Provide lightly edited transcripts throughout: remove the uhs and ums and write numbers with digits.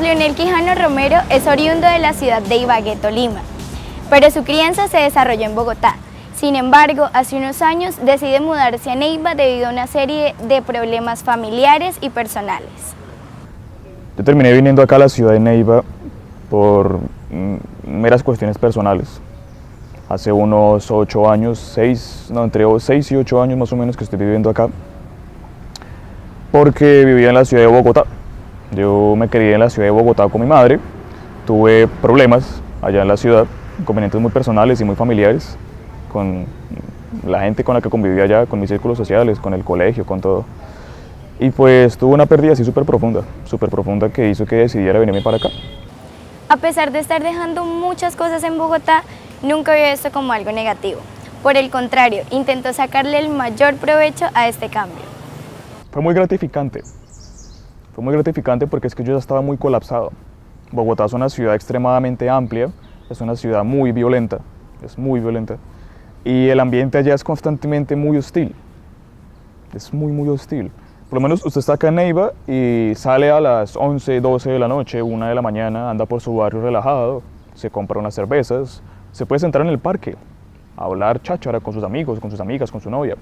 Leonel Quijano Romero es oriundo de la ciudad de Ibagué, Tolima, pero su crianza se desarrolló en Bogotá. Sin embargo, hace unos años decide mudarse a Neiva debido a una serie de problemas familiares y personales. Yo terminé viniendo acá a la ciudad de Neiva por meras cuestiones personales. Hace unos 8 años, entre 6 y 8 años más o menos que estoy viviendo acá, porque vivía en la ciudad de Bogotá. Yo me crié en la ciudad de Bogotá con mi madre, tuve problemas allá en la ciudad, inconvenientes muy personales y muy familiares, con la gente con la que convivía allá, con mis círculos sociales, con el colegio, con todo. Y pues tuve una pérdida así súper profunda que hizo que decidiera venirme para acá. A pesar de estar dejando muchas cosas en Bogotá, nunca vio esto como algo negativo. Por el contrario, intentó sacarle el mayor provecho a este cambio. Fue muy gratificante porque es que yo ya estaba muy colapsado. Bogotá es una ciudad extremadamente amplia, es una ciudad muy violenta, es muy violenta. Y el ambiente allá es constantemente muy hostil, es muy hostil. Por lo menos usted está acá en Neiva y sale a las 11, 12 de la noche, 1 de la mañana, anda por su barrio relajado, se compra unas cervezas, se puede sentar en el parque, a hablar cháchara con sus amigos, con sus amigas, con su novia.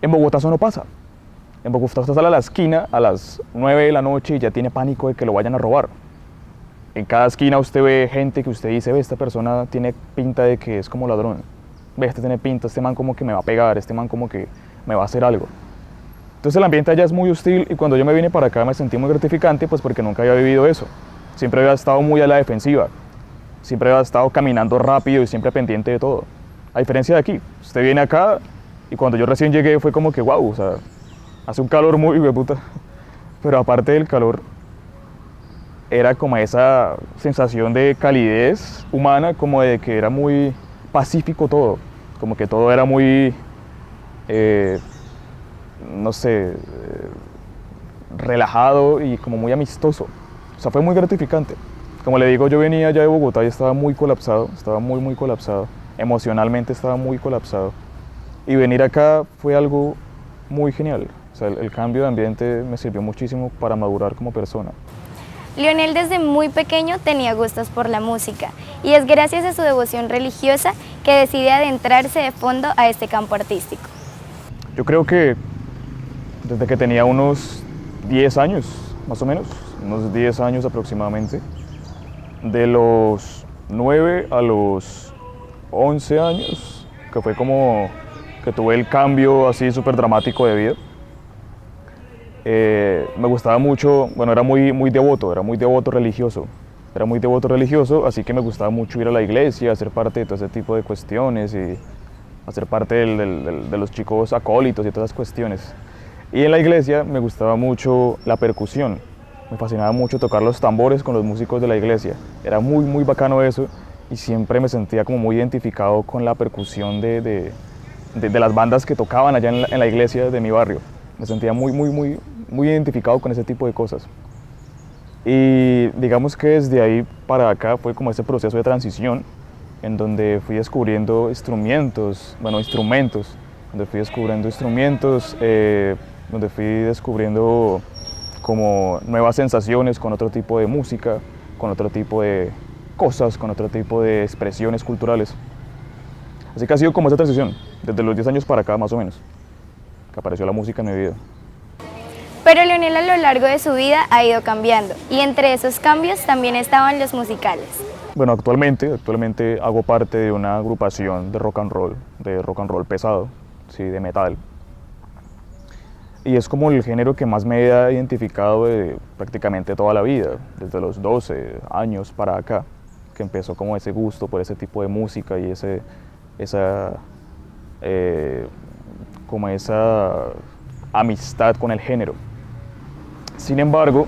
En Bogotá eso no pasa. En Bogotá usted sale a la esquina a las 9 de la noche y ya tiene pánico de que lo vayan a robar. En cada esquina usted ve gente que usted dice, ve, esta persona tiene pinta de que es como ladrón. Ve, este tiene pinta, este man como que me va a pegar, este man como que me va a hacer algo. Entonces el ambiente allá es muy hostil y cuando yo me vine para acá me sentí muy gratificante pues porque nunca había vivido eso. Siempre había estado muy a la defensiva, siempre había estado caminando rápido y siempre pendiente de todo. A diferencia de aquí, usted viene acá y cuando yo recién llegué fue como que wow, o sea, hace un calor muy hueputa, pero aparte del calor era como esa sensación de calidez humana, como de que era muy pacífico todo, como que todo era muy, no sé, relajado y como muy amistoso. O sea, fue muy gratificante. Como le digo, yo venía ya de Bogotá y estaba muy colapsado, estaba muy colapsado. Emocionalmente estaba muy colapsado. Y venir acá fue algo muy genial. O sea, el cambio de ambiente me sirvió muchísimo para madurar como persona. Leonel desde muy pequeño tenía gustos por la música y es gracias a su devoción religiosa que decide adentrarse de fondo a este campo artístico. Yo creo que desde que tenía unos 10 años, más o menos, unos 10 años aproximadamente, de los 9 a los 11 años, que fue como que tuve el cambio así súper dramático de vida. Me gustaba mucho, bueno, era muy devoto religioso. Era muy devoto religioso, así que me gustaba mucho ir a la iglesia, hacer parte de todo ese tipo de cuestiones y hacer parte de los chicos acólitos y todas esas cuestiones. Y en la iglesia me gustaba mucho la percusión. Me fascinaba mucho tocar los tambores con los músicos de la iglesia. Era muy bacano eso y siempre me sentía como muy identificado con la percusión de las bandas que tocaban allá en la iglesia de mi barrio. Me sentía muy identificado con ese tipo de cosas. Y digamos que desde ahí para acá fue como ese proceso de transición en donde fui descubriendo instrumentos, donde fui descubriendo como nuevas sensaciones con otro tipo de música, con otro tipo de cosas, con otro tipo de expresiones culturales. Así que ha sido como esa transición, desde los 10 años para acá más o menos, que apareció la música en mi vida. Pero Leonel a lo largo de su vida ha ido cambiando y entre esos cambios también estaban los musicales. Bueno, actualmente hago parte de una agrupación de rock and roll pesado, sí, de metal. Y es como el género que más me ha identificado de prácticamente toda la vida, desde los 12 años para acá, que empezó como ese gusto por ese tipo de música y esa amistad con el género. Sin embargo,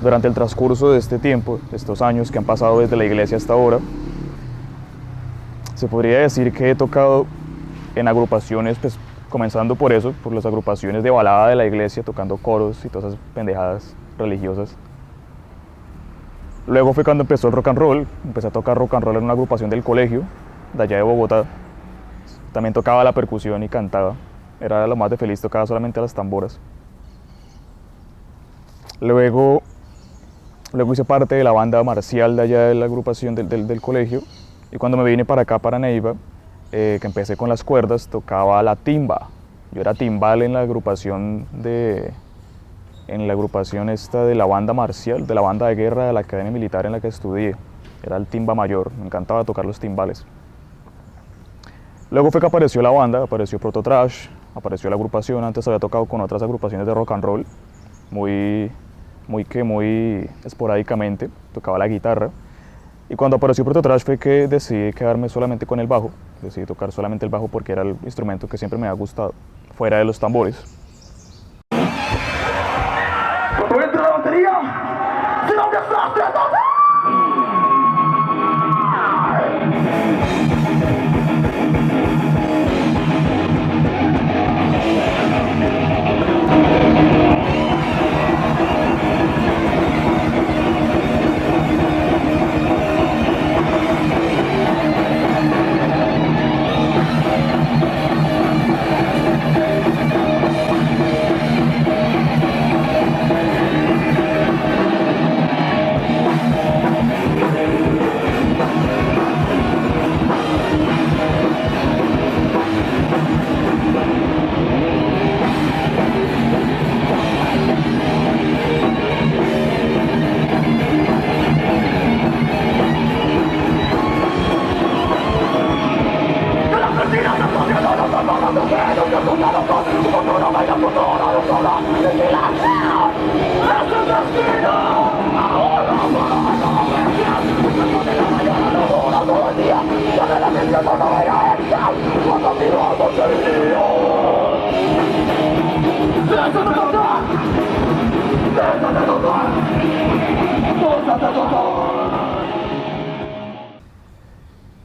durante el transcurso de este tiempo, de estos años que han pasado desde la iglesia hasta ahora, se podría decir que he tocado en agrupaciones, pues, comenzando por eso, por las agrupaciones de balada de la iglesia, tocando coros y todas esas pendejadas religiosas. Luego fue cuando empezó el rock and roll, empecé a tocar rock and roll en una agrupación del colegio, de allá de Bogotá. También tocaba la percusión y cantaba, era lo más de feliz, tocaba solamente las tamboras. Luego hice parte de la banda marcial de allá de la agrupación del colegio, y cuando me vine para acá, para Neiva, que empecé con las cuerdas, tocaba la timba. Yo era timbal en la agrupación esta de la banda marcial, de la banda de guerra de la academia militar en la que estudié. Era el timba mayor, me encantaba tocar los timbales. Luego fue que apareció la banda, apareció Proto Trash, apareció la agrupación. Antes había tocado con otras agrupaciones de rock and roll, muy esporádicamente, tocaba la guitarra. Y cuando apareció Proto Trash fue que decidí quedarme solamente con el bajo, decidí tocar solamente el bajo porque era el instrumento que siempre me había gustado, fuera de los tambores. Cuando entra la batería, será un desastre total.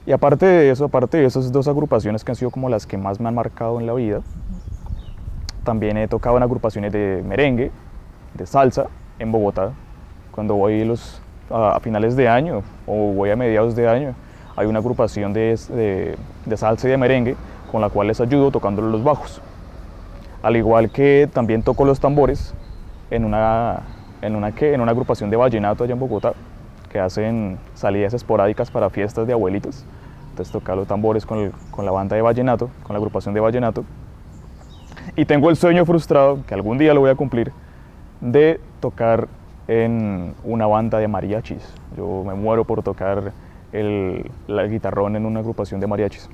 Y aparte de esas dos agrupaciones que han sido como las que más me han marcado en la vida, también he tocado en agrupaciones de merengue, de salsa, en Bogotá. Cuando voy a finales de año o voy a mediados de año, hay una agrupación de salsa y de merengue con la cual les ayudo tocando los bajos. Al igual que también toco los tambores en una agrupación de vallenato allá en Bogotá, que hacen salidas esporádicas para fiestas de abuelitos. Entonces tocar los tambores con la banda de vallenato, con la agrupación de vallenato. Y tengo el sueño frustrado, que algún día lo voy a cumplir, de tocar en una banda de mariachis. Yo me muero por tocar el guitarrón en una agrupación de mariachis.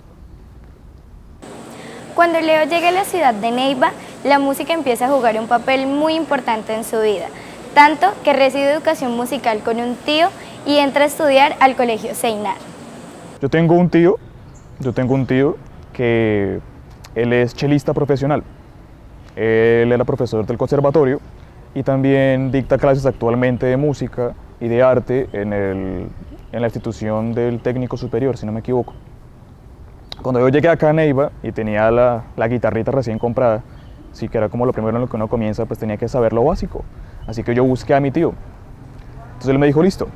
Cuando Leo llega a la ciudad de Neiva, la música empieza a jugar un papel muy importante en su vida, tanto que recibe educación musical con un tío y entra a estudiar al colegio Seinar. Yo tengo un tío que él es chelista profesional. Él era profesor del conservatorio y también dicta clases actualmente de música y de arte en la institución del técnico superior, si no me equivoco. Cuando yo llegué acá a Neiva y tenía la guitarrita recién comprada, sí que era como lo primero en lo que uno comienza, pues tenía que saber lo básico. Así que yo busqué a mi tío. Entonces él me dijo, listo,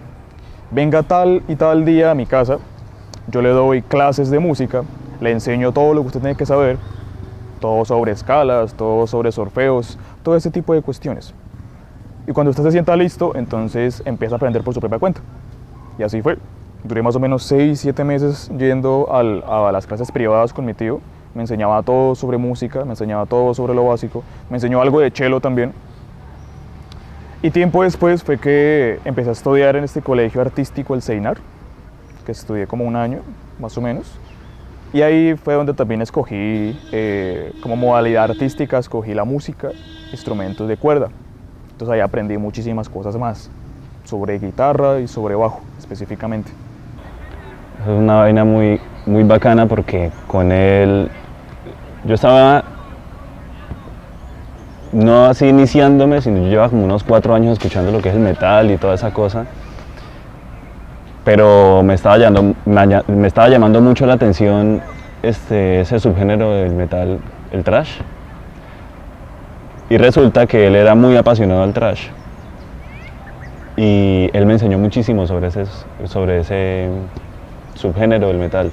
venga tal y tal día a mi casa, yo le doy clases de música, le enseño todo lo que usted tiene que saber, todo sobre escalas, todo sobre solfeos, todo ese tipo de cuestiones. Y cuando usted se sienta listo, entonces empieza a aprender por su propia cuenta. Y así fue. Duré más o menos 6, 7 meses yendo a las clases privadas con mi tío. Me enseñaba todo sobre música, me enseñaba todo sobre lo básico, me enseñó algo de cello también. Y tiempo después fue que empecé a estudiar en este colegio artístico, el Seinar, que estudié como un año, más o menos. Y ahí fue donde también escogí, como modalidad artística, escogí la música, instrumentos de cuerda. Entonces ahí aprendí muchísimas cosas más, sobre guitarra y sobre bajo, específicamente. Es una vaina muy bacana porque con él yo estaba no así iniciándome, sino yo llevaba como unos 4 años escuchando lo que es el metal y toda esa cosa, pero me estaba llamando mucho la atención ese subgénero del metal, el thrash, y resulta que él era muy apasionado al thrash y él me enseñó muchísimo sobre ese subgénero del metal,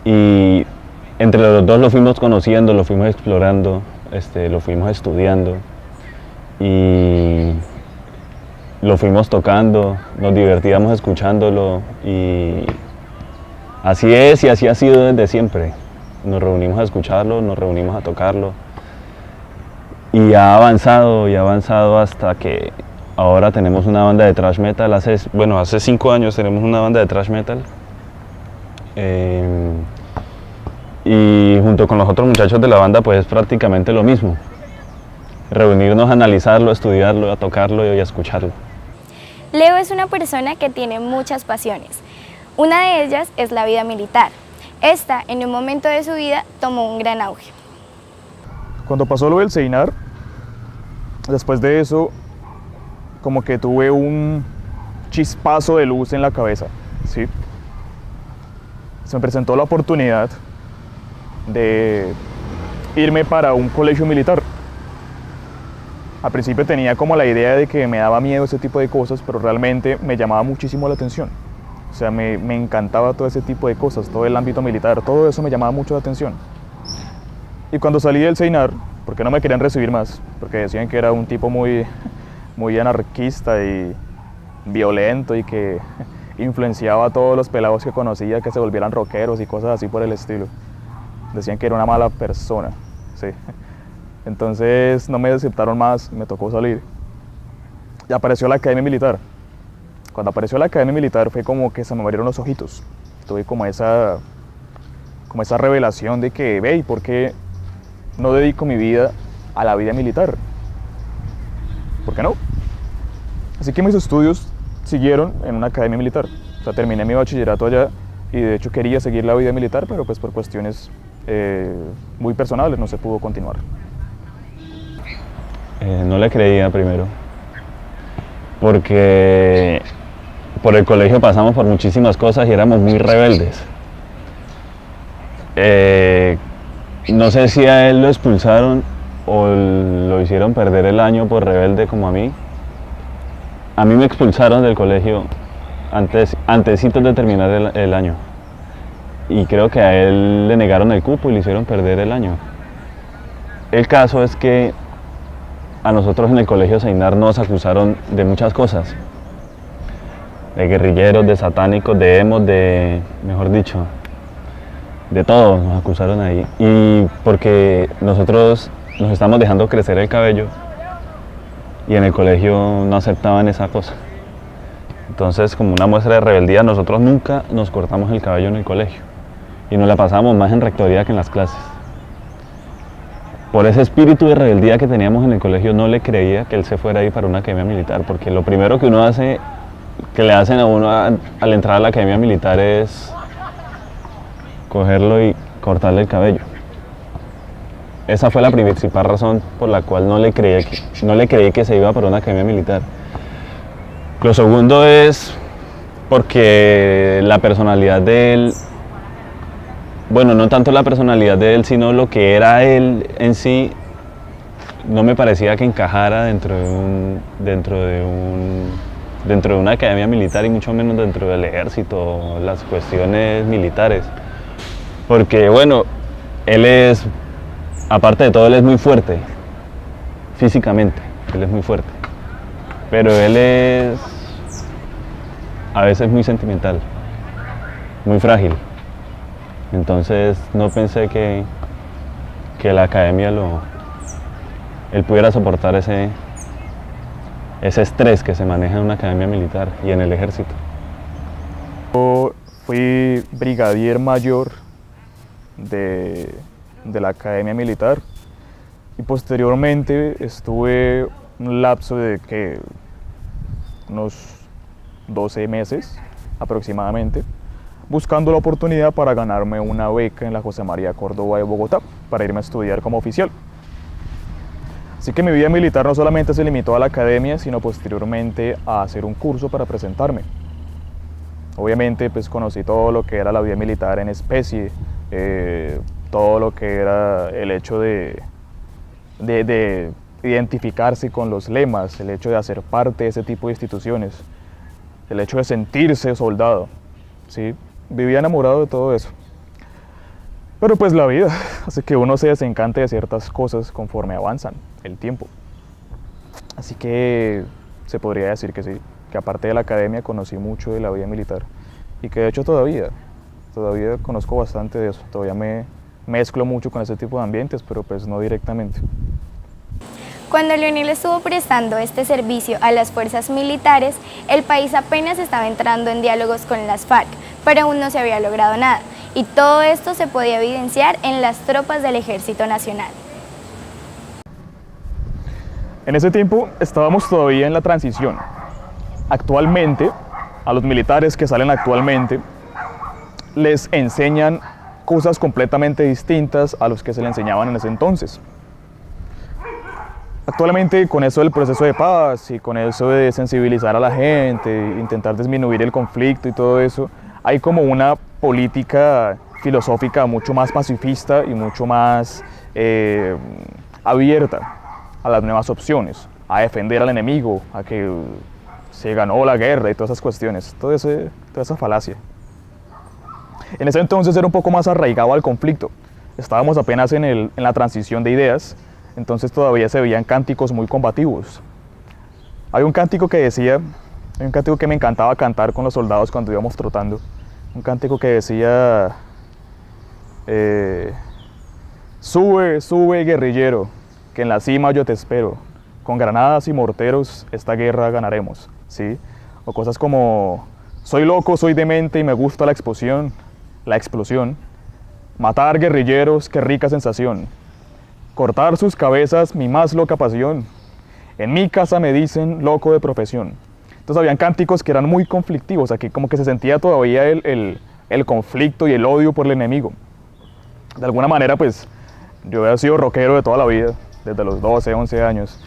y entre los dos lo fuimos conociendo, lo fuimos explorando, lo fuimos estudiando, y lo fuimos tocando, nos divertíamos escuchándolo y así es y así ha sido desde siempre. Nos reunimos a escucharlo, nos reunimos a tocarlo y ha avanzado hasta que ahora tenemos una banda de thrash metal. Hace 5 años tenemos una banda de thrash metal y junto con los otros muchachos de la banda pues es prácticamente lo mismo. Reunirnos a analizarlo, a estudiarlo, a tocarlo y a escucharlo. Leo es una persona que tiene muchas pasiones. Una de ellas es la vida militar. Esta, en un momento de su vida, tomó un gran auge. Cuando pasó lo del CEINAR, después de eso, como que tuve un chispazo de luz en la cabeza, ¿sí? Se me presentó la oportunidad de irme para un colegio militar. Al principio tenía como la idea de que me daba miedo ese tipo de cosas, pero realmente me llamaba muchísimo la atención. O sea, me encantaba todo ese tipo de cosas, todo el ámbito militar, todo eso me llamaba mucho la atención. Y cuando salí del CEINAR, porque no me querían recibir más, porque decían que era un tipo muy anarquista y violento y que influenciaba a todos los pelados que conocía que se volvieran rockeros y cosas así por el estilo. Decían que era una mala persona, sí. Entonces no me aceptaron más, me tocó salir. Y apareció la Academia Militar. Cuando apareció la Academia Militar fue como que se me abrieron los ojitos. Tuve como esa revelación de que, ve, ¿por qué no dedico mi vida a la vida militar? ¿Por qué no? Así que mis estudios siguieron en una academia militar. O sea, terminé mi bachillerato allá y de hecho quería seguir la vida militar, pero pues por cuestiones muy personales no se pudo continuar. No le creía primero, porque por el colegio pasamos por muchísimas cosas y éramos muy rebeldes. No sé si a él lo expulsaron o lo hicieron perder el año por rebelde como a mí. A mí me expulsaron del colegio antesitos de terminar el año. Y creo que a él le negaron el cupo y le hicieron perder el año. El caso es que a nosotros en el colegio CEINAR nos acusaron de muchas cosas. De guerrilleros, de satánicos, de emos, mejor dicho, de todo nos acusaron ahí. Y porque nosotros nos estamos dejando crecer el cabello y en el colegio no aceptaban esa cosa. Entonces, como una muestra de rebeldía, nosotros nunca nos cortamos el cabello en el colegio y nos la pasamos más en rectoría que en las clases. Por ese espíritu de rebeldía que teníamos en el colegio, no le creía que él se fuera ahí para una academia militar, porque lo primero que uno hace, que le hacen a uno al entrar a la academia militar es cogerlo y cortarle el cabello. Esa fue la principal razón por la cual no le creí que se iba para una academia militar. Lo segundo es porque la personalidad de él, bueno, no tanto la personalidad de él, sino lo que era él en sí, no me parecía que encajara dentro de una academia militar y mucho menos dentro del ejército, las cuestiones militares. Porque bueno, él es, aparte de todo, él es muy fuerte, físicamente, él es muy fuerte. Pero él es a veces muy sentimental, muy frágil. Entonces no pensé que la academia él pudiera soportar ese estrés que se maneja en una academia militar y en el ejército. Yo fui brigadier mayor de la academia militar y posteriormente estuve un lapso de unos 12 meses aproximadamente buscando la oportunidad para ganarme una beca en la José María Córdoba de Bogotá para irme a estudiar como oficial. Así que mi vida militar no solamente se limitó a la academia, sino posteriormente a hacer un curso para presentarme. Obviamente pues conocí todo lo que era la vida militar en especie, todo lo que era el hecho de identificarse con los lemas, el hecho de hacer parte de ese tipo de instituciones, el hecho de sentirse soldado, ¿sí? Vivía enamorado de todo eso. Pero pues la vida hace que uno se desencante de ciertas cosas conforme avanzan el tiempo. Así que se podría decir que sí, que aparte de la academia conocí mucho de la vida militar y que de hecho todavía conozco bastante de eso, todavía me mezclo mucho con ese tipo de ambientes, pero pues no directamente. Cuando Leonel estuvo prestando este servicio a las fuerzas militares, el país apenas estaba entrando en diálogos con las FARC, pero aún no se había logrado nada, y todo esto se podía evidenciar en las tropas del Ejército Nacional. En ese tiempo estábamos todavía en la transición. Actualmente, a los militares que salen actualmente, les enseñan cosas completamente distintas a los que se le enseñaban en ese entonces. Actualmente, con eso del proceso de paz y con eso de sensibilizar a la gente, intentar disminuir el conflicto y todo eso, hay como una política filosófica mucho más pacifista y mucho más abierta a las nuevas opciones, a defender al enemigo, a que se ganó la guerra y todas esas cuestiones, toda esa falacia. En ese entonces era un poco más arraigado al conflicto. Estábamos apenas en la transición de ideas, entonces todavía se veían cánticos muy combativos. Hay un cántico que me encantaba cantar con los soldados cuando íbamos trotando. Un cántico que decía, sube, sube guerrillero, que en la cima yo te espero. Con granadas y morteros esta guerra ganaremos, ¿sí? O cosas como, soy loco, soy demente y me gusta la explosión. Matar guerrilleros, qué rica sensación. Cortar sus cabezas, mi más loca pasión. En mi casa me dicen loco de profesión. Entonces habían cánticos que eran muy conflictivos, aquí como que se sentía todavía el conflicto y el odio por el enemigo. De alguna manera, pues, yo había sido rockero de toda la vida, desde los 12, 11 años.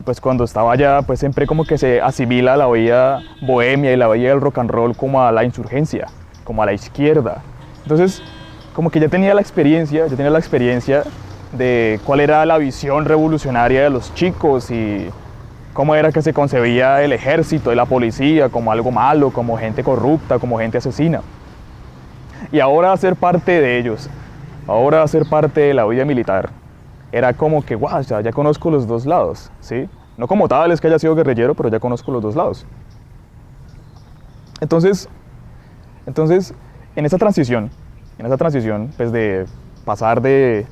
Pues cuando estaba allá, pues siempre como que se asimila la vida bohemia y la vida del rock and roll como a la insurgencia, como a la izquierda. Entonces, como que ya tenía la experiencia de cuál era la visión revolucionaria de los chicos y cómo era que se concebía el ejército y la policía como algo malo, como gente corrupta, como gente asesina. Y ahora ser parte de ellos, ahora ser parte de la vida militar, era como que, guau, ya conozco los dos lados, ¿sí? No como tal es que haya sido guerrillero, pero ya conozco los dos lados. Entonces en esa transición, pues de pasar de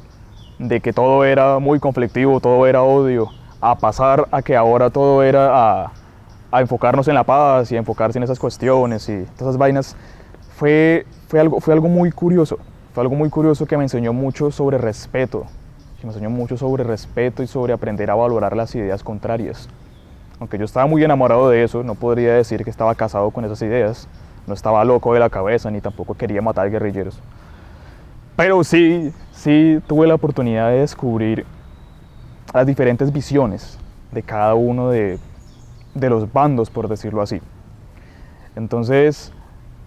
que todo era muy conflictivo, todo era odio, a pasar a que ahora todo era a enfocarnos en la paz y a enfocarse en esas cuestiones y todas esas vainas, fue algo muy curioso. Fue algo muy curioso que me enseñó mucho sobre respeto. Y sobre aprender a valorar las ideas contrarias. Aunque yo estaba muy enamorado de eso, no podría decir que estaba casado con esas ideas. No estaba loco de la cabeza, ni tampoco quería matar guerrilleros. Pero sí tuve la oportunidad de descubrir las diferentes visiones de cada uno de los bandos, por decirlo así. Entonces,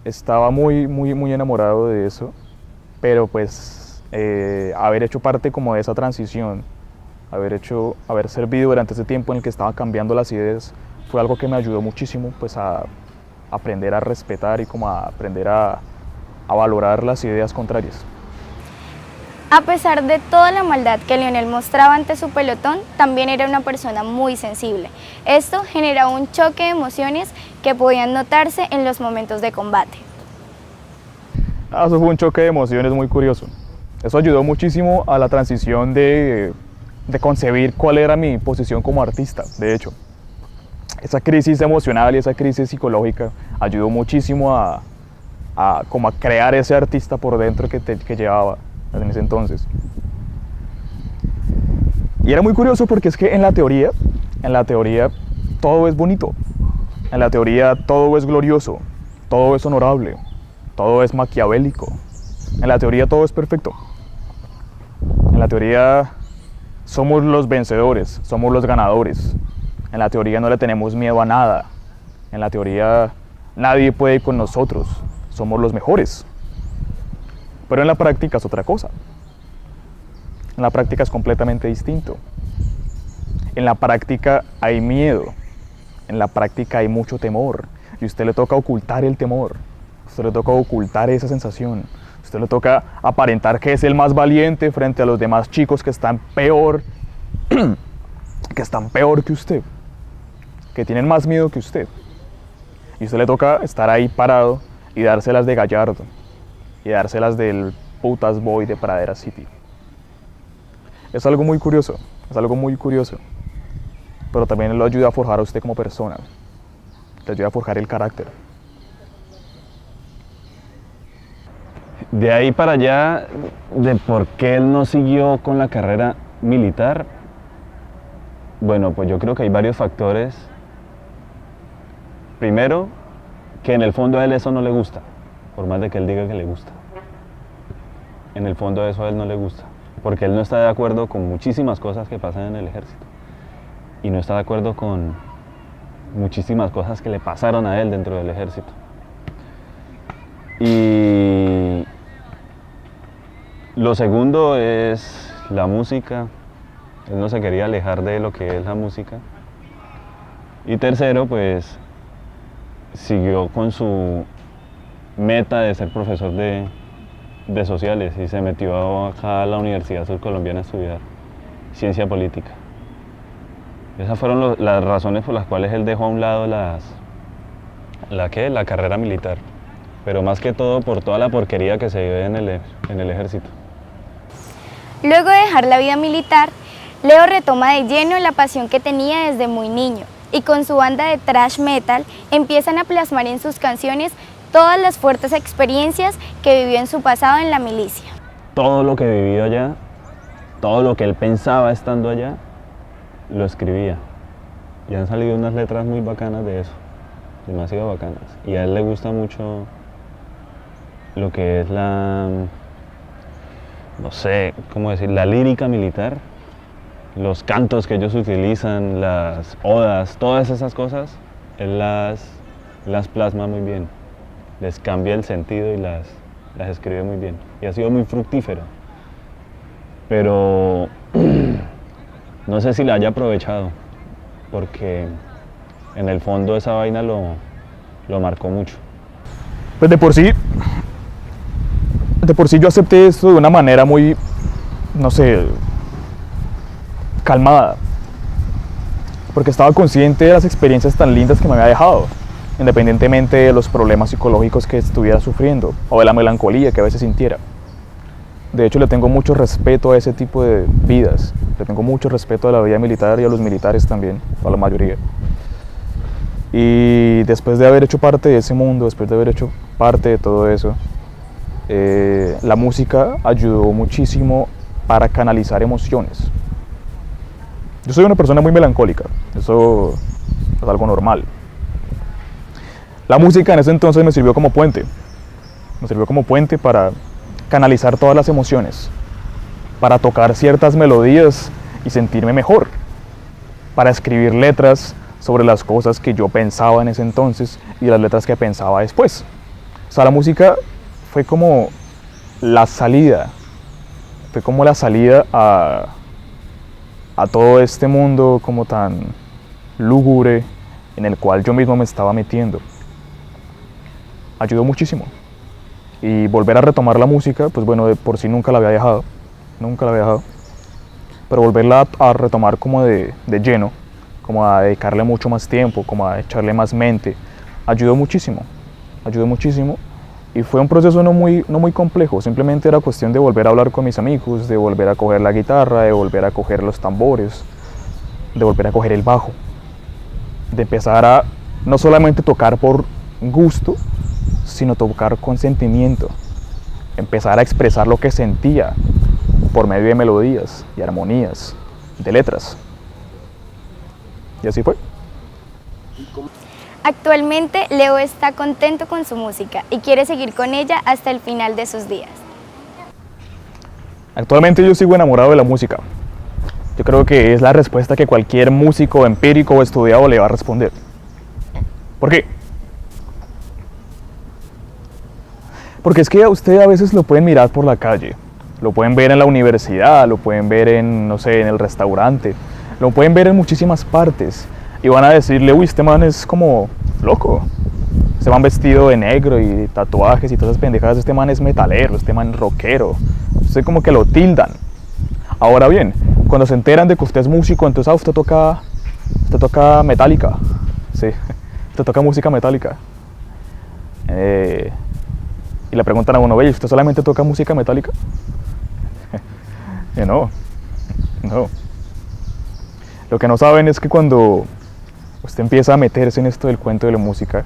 estaba muy enamorado de eso, pero pues haber hecho parte como de esa transición, haber servido durante ese tiempo en el que estaba cambiando las ideas, fue algo que me ayudó muchísimo pues a aprender a respetar y como a aprender a valorar las ideas contrarias. A pesar de toda la maldad que Leonel mostraba ante su pelotón, también era una persona muy sensible. Esto generaba un choque de emociones que podían notarse en los momentos de combate. Eso fue un choque de emociones muy curioso. Eso ayudó muchísimo a la transición de concebir cuál era mi posición como artista, de hecho. Esa crisis emocional y esa crisis psicológica ayudó muchísimo a crear ese artista por dentro que llevaba en ese entonces. Y era muy curioso porque es que en la teoría todo es bonito. En la teoría todo es glorioso, todo es honorable, todo es maquiavélico. En la teoría todo es perfecto. En la teoría somos los vencedores, somos los ganadores. En la teoría no le tenemos miedo a nada. En la teoría nadie puede con nosotros, somos los mejores. Pero en la práctica es otra cosa. En la práctica es completamente distinto. En la práctica hay miedo. En la práctica hay mucho temor. Y a usted le toca ocultar el temor. A usted le toca ocultar esa sensación. A usted le toca aparentar que es el más valiente frente a los demás chicos que están peor que usted. que tienen más miedo que usted. Y a usted le toca estar ahí parado y dárselas de Gallardo y dárselas del putas boy de Pradera City. Es algo muy curioso, pero también lo ayuda a forjar a usted como persona, le ayuda a forjar el carácter. De ahí para allá, de por qué él no siguió con la carrera militar, bueno, pues yo creo que hay varios factores. Primero, que en el fondo a él eso no le gusta, por más de que él diga que le gusta. En el fondo eso a él no le gusta, porque él no está de acuerdo con muchísimas cosas que pasan en el ejército. Y no está de acuerdo con muchísimas cosas que le pasaron a él dentro del ejército. Y lo segundo es la música. Él no se quería alejar de lo que es la música. Y tercero, pues siguió con su meta de ser profesor de sociales y se metió acá a la Universidad Surcolombiana a estudiar ciencia política. Esas fueron las razones por las cuales él dejó a un lado la carrera militar, pero más que todo por toda la porquería que se vive en el ejército. Luego de dejar la vida militar, Leo retoma de lleno la pasión que tenía desde muy niño y con su banda de thrash metal empiezan a plasmar en sus canciones todas las fuertes experiencias que vivió en su pasado en la milicia. Todo lo que vivió allá, todo lo que él pensaba estando allá, lo escribía. Y han salido unas letras muy bacanas de eso, demasiado bacanas. Y a él le gusta mucho lo que es no sé, ¿cómo decir? La lírica militar, los cantos que ellos utilizan, las odas, todas esas cosas, él las plasma muy bien. Les cambia el sentido y las escribe muy bien. Y ha sido muy fructífero. Pero no sé si la haya aprovechado, porque en el fondo esa vaina lo marcó mucho. Pues de por sí yo acepté esto de una manera muy, no sé, calmada, porque estaba consciente de las experiencias tan lindas que me había dejado, independientemente de los problemas psicológicos que estuviera sufriendo o de la melancolía que a veces sintiera. De hecho, le tengo mucho respeto a ese tipo de vidas, le tengo mucho respeto a la vida militar y a los militares también, a la mayoría. Y después de haber hecho parte de ese mundo, después de haber hecho parte de todo eso, la música ayudó muchísimo para canalizar emociones. Yo soy una persona muy melancólica, eso es algo normal. La música en ese entonces me sirvió como puente para canalizar todas las emociones, para tocar ciertas melodías y sentirme mejor, para escribir letras sobre las cosas que yo pensaba en ese entonces y las letras que pensaba después. O sea, la música fue como la salida, a todo este mundo como tan lúgubre en el cual yo mismo me estaba metiendo. Ayudó muchísimo. Y volver a retomar la música, pues bueno, de por sí nunca la había dejado, pero volverla a retomar como de lleno, como a dedicarle mucho más tiempo, como a echarle más mente, ayudó muchísimo. Y fue un proceso no muy complejo, simplemente era cuestión de volver a hablar con mis amigos, de volver a coger la guitarra, de volver a coger los tambores, de volver a coger el bajo, de empezar a no solamente tocar por gusto, sino tocar con sentimiento, empezar a expresar lo que sentía por medio de melodías y armonías, de letras. Y así fue. Actualmente, Leo está contento con su música y quiere seguir con ella hasta el final de sus días. Actualmente yo sigo enamorado de la música. Yo creo que es la respuesta que cualquier músico empírico o estudiado le va a responder. ¿Por qué? Porque es que a usted a veces lo pueden mirar por la calle, lo pueden ver en la universidad, lo pueden ver en, no sé, en el restaurante, lo pueden ver en muchísimas partes y van a decirle, uy, este man es como loco, este man vestido de negro y tatuajes y todas esas pendejadas, este man es metalero, este man es rockero, usted como que lo tildan. Ahora bien, cuando se enteran de que usted es músico, entonces usted toca Metallica, Sí, usted toca música metálica. Y le preguntan a uno, oye, ¿usted solamente toca música metálica? No. Lo que no saben es que cuando usted empieza a meterse en esto del cuento de la música,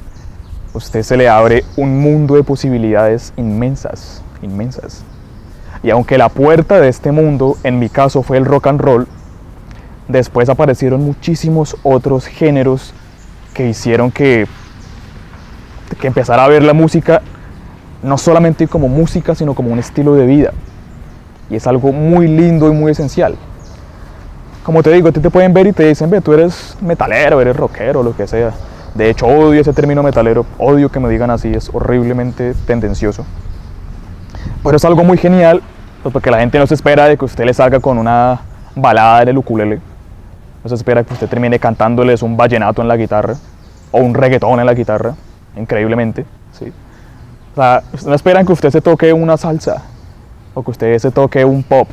usted se le abre un mundo de posibilidades inmensas. Y aunque la puerta de este mundo, en mi caso, fue el rock and roll, después aparecieron muchísimos otros géneros que hicieron que empezara a ver la música no solamente como música, sino como un estilo de vida. Y es algo muy lindo y muy esencial. Como te digo, a ti te pueden ver y te dicen, ve, tú eres metalero, eres rockero, lo que sea. De hecho, odio ese término metalero, odio que me digan así, es horriblemente tendencioso. Pero es algo muy genial, pues porque la gente no se espera de que usted le salga con una balada en el ukulele. No se espera que usted termine cantándoles un vallenato en la guitarra, o un reggaetón en la guitarra, increíblemente, ¿sí? O sea, no esperan que usted se toque una salsa, o que usted se toque un pop,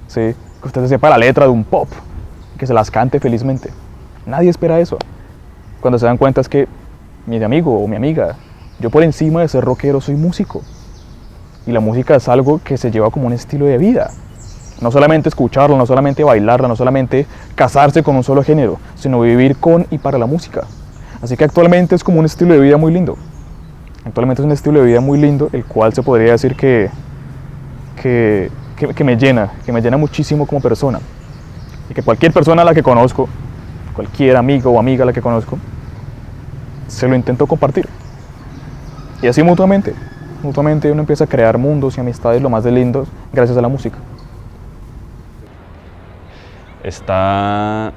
¿sí? Que usted se sepa la letra de un pop, que se las cante felizmente. Nadie espera eso. Cuando se dan cuenta es que mi amigo o mi amiga, yo por encima de ser rockero soy músico. Y la música es algo que se lleva como un estilo de vida. No solamente escucharla, no solamente bailarla, no solamente casarse con un solo género, sino vivir con y para la música. Así que actualmente es como un estilo de vida muy lindo. Actualmente es un estilo de vida muy lindo, el cual se podría decir que me llena muchísimo como persona. Y que cualquier persona a la que conozco, cualquier amigo o amiga a la que conozco, se lo intento compartir. Y así mutuamente uno empieza a crear mundos y amistades lo más de lindos gracias a la música. Está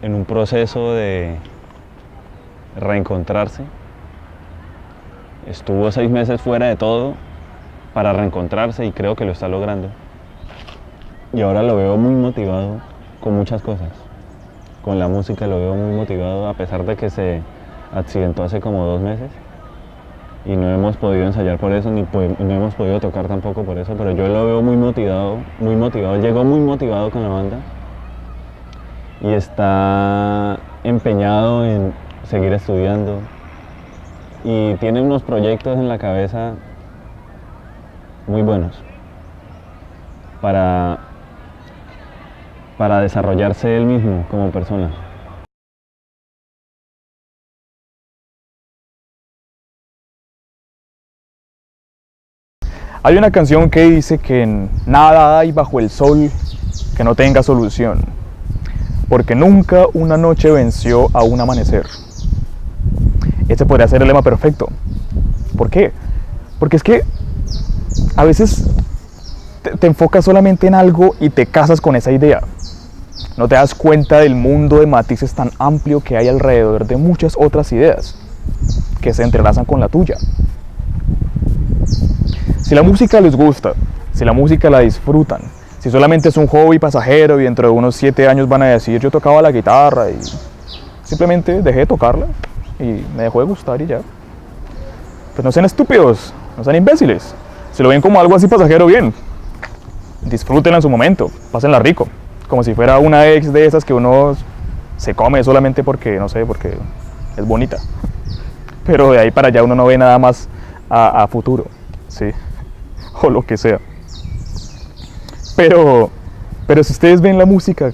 en un proceso de reencontrarse. Estuvo 6 meses fuera de todo para reencontrarse y creo que lo está logrando. Y ahora lo veo muy motivado con muchas cosas. Con la música lo veo muy motivado, a pesar de que se accidentó hace como 2 meses. Y no hemos podido ensayar por eso, ni no hemos podido tocar tampoco por eso, pero yo lo veo muy motivado, llegó muy motivado con la banda. Y está empeñado en seguir estudiando. Y tiene unos proyectos en la cabeza muy buenos para desarrollarse él mismo como persona. Hay una canción que dice que nada hay bajo el sol que no tenga solución, porque nunca una noche venció a un amanecer. Ese podría ser el lema perfecto. ¿Por qué? Porque es que a veces te enfocas solamente en algo y te casas con esa idea. No te das cuenta del mundo de matices tan amplio que hay alrededor de muchas otras ideas que se entrelazan con la tuya. Si la música les gusta, si la música la disfrutan, si solamente es un hobby pasajero y dentro de unos 7 años van a decir yo tocaba la guitarra y simplemente dejé de tocarla y me dejó de gustar y ya. Pues no sean estúpidos, no sean imbéciles. Si lo ven como algo así pasajero, bien. Disfrútenla en su momento, pásenla rico. Como si fuera una ex de esas que uno se come solamente porque, no sé, porque es bonita. Pero de ahí para allá uno no ve nada más a futuro, ¿sí? O lo que sea. Pero si ustedes ven la música,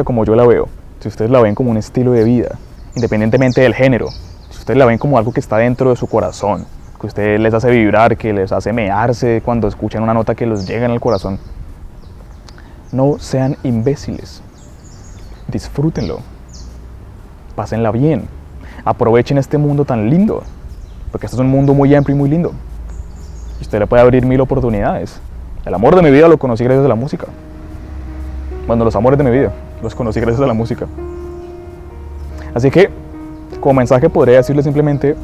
como yo la veo, si ustedes la ven como un estilo de vida, independientemente del género, si ustedes la ven como algo que está dentro de su corazón, que a ustedes les hace vibrar, que les hace mearse cuando escuchan una nota que los llega al corazón, no sean imbéciles. Disfrútenlo. Pásenla bien. Aprovechen este mundo tan lindo, porque este es un mundo muy amplio y muy lindo. Y usted le puede abrir 1000 oportunidades. El amor de mi vida lo conocí gracias a la música. Bueno, los amores de mi vida los conocí gracias a la música. Así que, como mensaje podría decirles simplemente,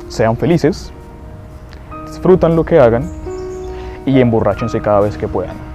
sean felices, disfrutan lo que hagan y emborráchense cada vez que puedan.